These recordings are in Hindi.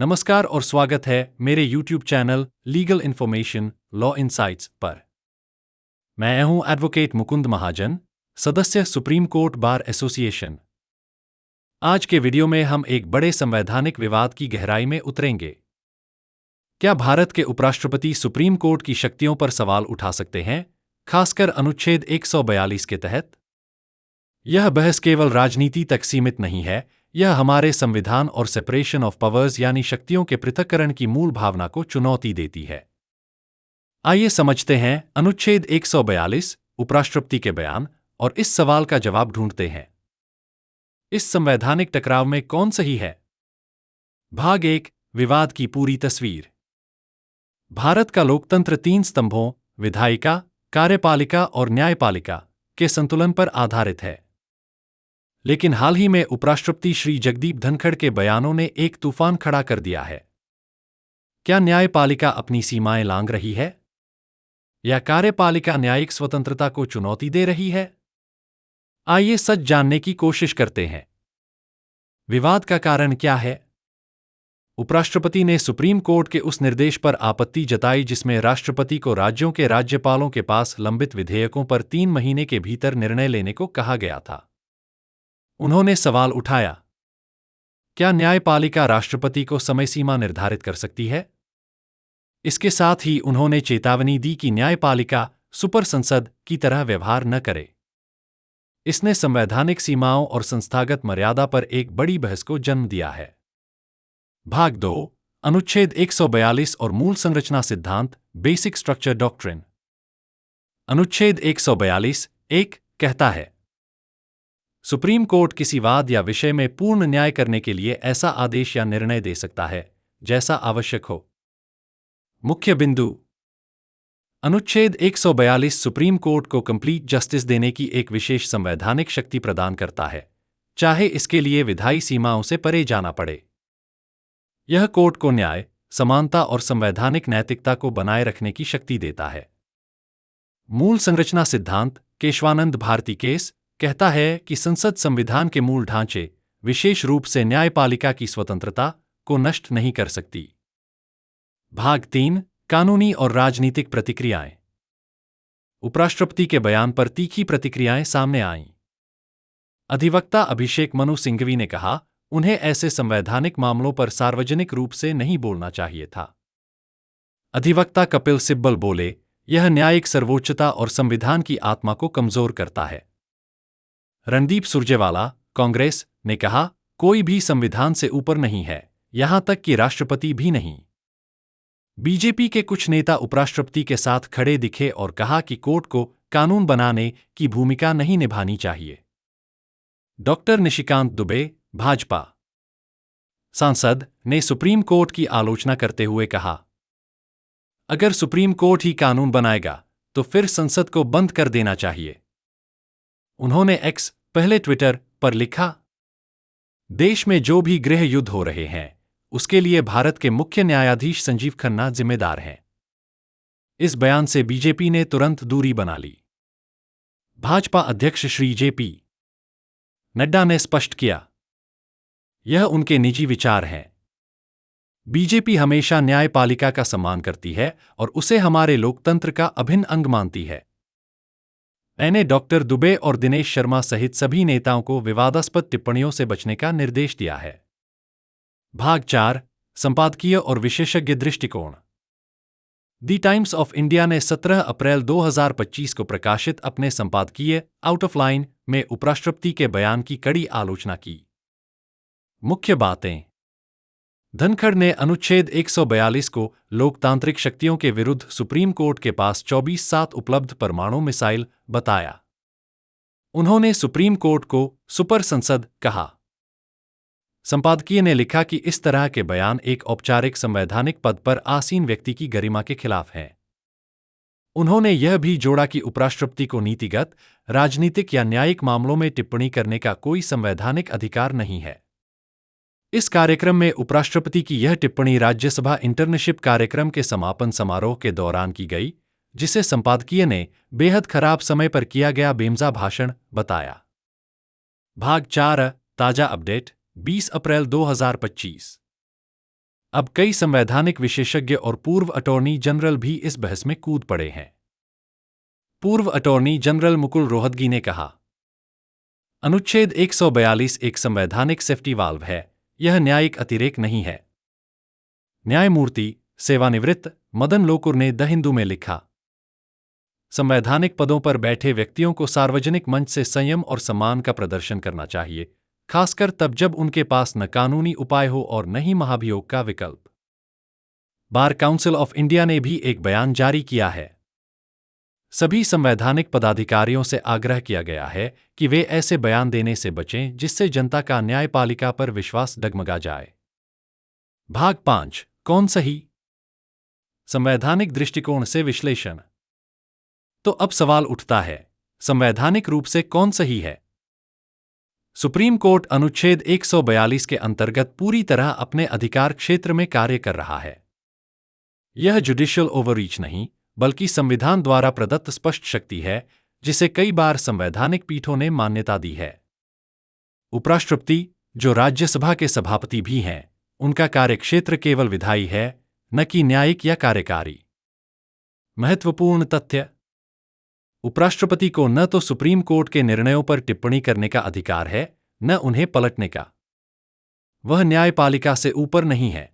नमस्कार और स्वागत है मेरे YouTube channel legal information law insights पर। मैं हूं एडवोकेट मुकुंद महाजन, सदस्य सुप्रीम कोर्ट बार एसोसिएशन। आज के वीडियो में हम एक बड़े संवैधानिक विवाद की गहराई में उतरेंगे। क्या भारत के उपराष्ट्रपति सुप्रीम कोर्ट की शक्तियों पर सवाल उठा सकते हैं, खासकर अनुच्छेद 142 के तहत? यह बहस केवल राजनीति तक सीमित नहीं है, यह हमारे संविधान और सेपरेशन ऑफ पावर्स यानी शक्तियों के पृथक्करण की मूल भावना को चुनौती देती है। आइए समझते हैं अनुच्छेद 142, उपराष्ट्रपति के बयान, और इस सवाल का जवाब ढूंढते हैं। इस संवैधानिक टकराव में कौन सही है? भाग 1, विवाद की पूरी तस्वीर। भारत का लोकतंत्र 3 स्तंभों, विधायिका, कार्यपालिका और न्यायपालिका, के संतुलन पर आधारित है। लेकिन हाल ही में उपराष्ट्रपति श्री जगदीप धनखड़ के बयानों ने एक तूफान खड़ा कर दिया है। क्या न्यायपालिका अपनी सीमाएं लांघ रही है? या कार्यपालिका न्यायिक स्वतंत्रता को चुनौती दे रही है? आइए सच जानने की कोशिश करते हैं। विवाद का कारण क्या है? उपराष्ट्रपति ने सुप्रीम कोर्ट के उस निर्देश पर आपत्ति जताई जिसमें राष्ट्रपति को राज्यों के राज्यपालों के पास लंबित विधेयकों पर 3 महीने के भीतर निर्णय लेने को कहा गया था। उन्होंने सवाल उठाया, क्या न्यायपालिका राष्ट्रपति को समय सीमा निर्धारित कर सकती है? इसके साथ ही उन्होंने चेतावनी दी कि न्यायपालिका सुपर संसद की तरह व्यवहार न करे। इसने संवैधानिक सीमाओं और संस्थागत मर्यादा पर एक बड़ी बहस को जन्म दिया है। भाग 2, अनुच्छेद 142 और मूल संरचना सिद्धांत, बेसिक स्ट्रक्चर डॉक्ट्रिन। अनुच्छेद 142(1) कहता है, सुप्रीम कोर्ट किसी वाद या विषय में पूर्ण न्याय करने के लिए ऐसा आदेश या निर्णय दे सकता है जैसा आवश्यक हो। मुख्य बिंदु। अनुच्छेद 142 सुप्रीम कोर्ट को कंप्लीट जस्टिस देने की एक विशेष संवैधानिक शक्ति प्रदान करता है, चाहे इसके लिए विधायी सीमाओं से परे जाना पड़े। यह कोर्ट को न्याय, समानता और संवैधानिक नैतिकता को बनाए रखने की शक्ति देता है। मूल संरचना सिद्धांत, केशवानंद भारती केस, कहता है कि संसद संविधान के मूल ढांचे, विशेष रूप से न्यायपालिका की स्वतंत्रता, को नष्ट नहीं कर सकती। भाग 3, कानूनी और राजनीतिक प्रतिक्रियाएं। उपराष्ट्रपति के बयान पर तीखी प्रतिक्रियाएं सामने आईं। अधिवक्ता अभिषेक मनु सिंघवी ने कहा, उन्हें ऐसे संवैधानिक मामलों पर सार्वजनिक रूप से नहीं बोलना चाहिए था। अधिवक्ता कपिल सिब्बल बोले, यह न्यायिक सर्वोच्चता और संविधान की आत्मा को कमजोर करता है। रणदीप सुरजेवाला, कांग्रेस, ने कहा, कोई भी संविधान से ऊपर नहीं है, यहां तक कि राष्ट्रपति भी नहीं। बीजेपी के कुछ नेता उपराष्ट्रपति के साथ खड़े दिखे और कहा कि कोर्ट को कानून बनाने की भूमिका नहीं निभानी चाहिए। डॉक्टर निशिकांत दुबे, भाजपा सांसद, ने सुप्रीम कोर्ट की आलोचना करते हुए कहा, अगर सुप्रीम कोर्ट ही कानून बनाएगा तो फिर संसद को बंद कर देना चाहिए। उन्होंने एक्स, पहले ट्विटर, पर लिखा, देश में जो भी गृह युद्ध हो रहे हैं उसके लिए भारत के मुख्य न्यायाधीश संजीव खन्ना जिम्मेदार हैं। इस बयान से बीजेपी ने तुरंत दूरी बना ली। भाजपा अध्यक्ष श्री जेपी नड्डा ने स्पष्ट किया, यह उनके निजी विचार हैं। बीजेपी हमेशा न्यायपालिका का सम्मान करती है और उसे हमारे लोकतंत्र का अभिन्न अंग मानती है। मैंने डॉक्टर दुबे और दिनेश शर्मा सहित सभी नेताओं को विवादास्पद टिप्पणियों से बचने का निर्देश दिया है। भाग 4, संपादकीय और विशेषज्ञ दृष्टिकोण। द टाइम्स ऑफ इंडिया ने 17 अप्रैल 2025 को प्रकाशित अपने संपादकीय आउट ऑफ लाइन में उपराष्ट्रपति के बयान की कड़ी आलोचना की। मुख्य बातें। धनखड़ ने अनुच्छेद 142 को लोकतांत्रिक शक्तियों के विरुद्ध सुप्रीम कोर्ट के पास 24/7 उपलब्ध परमाणु मिसाइल बताया। उन्होंने सुप्रीम कोर्ट को सुपर संसद कहा। संपादकीय ने लिखा कि इस तरह के बयान एक औपचारिक संवैधानिक पद पर आसीन व्यक्ति की गरिमा के खिलाफ हैं। उन्होंने यह भी जोड़ा कि उपराष्ट्रपति को नीतिगत, राजनीतिक या न्यायिक मामलों में टिप्पणी करने का कोई संवैधानिक अधिकार नहीं है। इस कार्यक्रम में उपराष्ट्रपति की यह टिप्पणी राज्यसभा इंटर्नशिप कार्यक्रम के समापन समारोह के दौरान की गई, जिसे संपादकीय ने बेहद खराब समय पर किया गया बेमजा भाषण बताया। भाग 4, ताजा अपडेट, 20 अप्रैल 2025। अब कई संवैधानिक विशेषज्ञ और पूर्व अटॉर्नी जनरल भी इस बहस में कूद पड़े हैं। पूर्व अटॉर्नी जनरल मुकुल रोहतगी ने कहा, अनुच्छेद 142 एक संवैधानिक सेफ्टी वाल्व है, यह न्यायिक अतिरेक नहीं है। न्यायमूर्ति सेवानिवृत्त मदन लोकुर ने द हिंदू में लिखा, संवैधानिक पदों पर बैठे व्यक्तियों को सार्वजनिक मंच से संयम और सम्मान का प्रदर्शन करना चाहिए, खासकर तब जब उनके पास न कानूनी उपाय हो और न ही महाभियोग का विकल्प। बार काउंसिल ऑफ इंडिया ने भी एक बयान जारी किया है। सभी संवैधानिक पदाधिकारियों से आग्रह किया गया है कि वे ऐसे बयान देने से बचें जिससे जनता का न्यायपालिका पर विश्वास डगमगा जाए। भाग 5 कौन सही? संवैधानिक दृष्टिकोण से विश्लेषण। तो अब सवाल उठता है, संवैधानिक रूप से कौन सही है? सुप्रीम कोर्ट अनुच्छेद 142 के अंतर्गत पूरी तरह अपने अधिकार क्षेत्र में कार्य कर रहा है। यह जुडिशियल ओवररीच नहीं, बल्कि संविधान द्वारा प्रदत्त स्पष्ट शक्ति है, जिसे कई बार संवैधानिक पीठों ने मान्यता दी है। उपराष्ट्रपति, जो राज्यसभा के सभापति भी हैं, उनका कार्यक्षेत्र केवल विधायी है, न कि न्यायिक या कार्यकारी। महत्वपूर्ण तथ्य, उपराष्ट्रपति को न तो सुप्रीम कोर्ट के निर्णयों पर टिप्पणी करने का अधिकार है, न उन्हें पलटने का। वह न्यायपालिका से ऊपर नहीं है।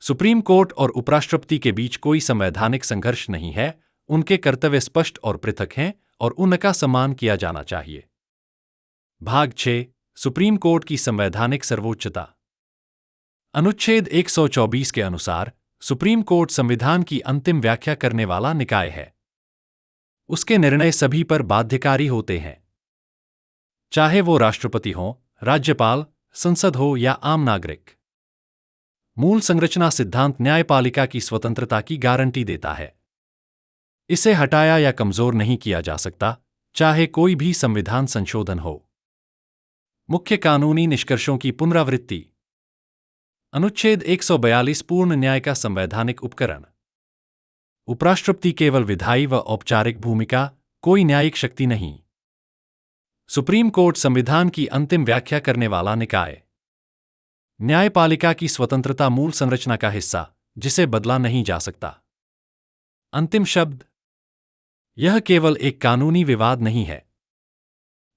सुप्रीम कोर्ट और उपराष्ट्रपति के बीच कोई संवैधानिक संघर्ष नहीं है, उनके कर्तव्य स्पष्ट और पृथक हैं और उनका सम्मान किया जाना चाहिए। भाग 6 सुप्रीम कोर्ट की संवैधानिक सर्वोच्चता। अनुच्छेद 124 के अनुसार सुप्रीम कोर्ट संविधान की अंतिम व्याख्या करने वाला निकाय है। उसके निर्णय सभी पर बाध्यकारी होते हैं, चाहे वो राष्ट्रपति हो, राज्यपाल, संसद हो या आम नागरिक। मूल संरचना सिद्धांत न्यायपालिका की स्वतंत्रता की गारंटी देता है। इसे हटाया या कमजोर नहीं किया जा सकता, चाहे कोई भी संविधान संशोधन हो। मुख्य कानूनी निष्कर्षों की पुनरावृत्ति। अनुच्छेद 142 पूर्ण न्याय का संवैधानिक उपकरण। उपराष्ट्रपति केवल विधायी व औपचारिक भूमिका, कोई न्यायिक शक्ति नहीं। सुप्रीम कोर्ट संविधान की अंतिम व्याख्या करने वाला निकाय। न्यायपालिका की स्वतंत्रता मूल संरचना का हिस्सा, जिसे बदला नहीं जा सकता। अंतिम शब्द। यह केवल एक कानूनी विवाद नहीं है,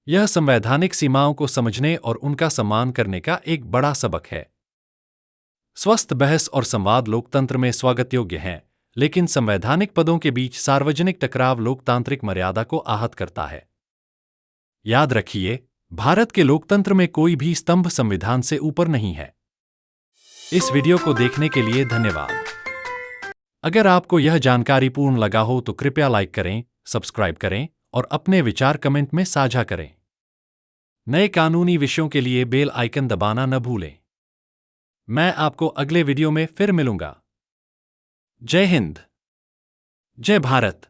यह संवैधानिक सीमाओं को समझने और उनका सम्मान करने का एक बड़ा सबक है। स्वस्थ बहस और संवाद लोकतंत्र में स्वागत योग्य हैं, लेकिन संवैधानिक पदों के बीच सार्वजनिक टकराव लोकतांत्रिक मर्यादा को आहत करता है। याद रखिए, भारत के लोकतंत्र में कोई भी स्तंभ संविधान से ऊपर नहीं है। इस वीडियो को देखने के लिए धन्यवाद। अगर आपको यह जानकारी पूर्ण लगा हो तो कृपया लाइक करें, सब्सक्राइब करें और अपने विचार कमेंट में साझा करें। नए कानूनी विषयों के लिए बेल आइकन दबाना न भूलें। मैं आपको अगले वीडियो में फिर मिलूंगा। जय हिंद, जय भारत।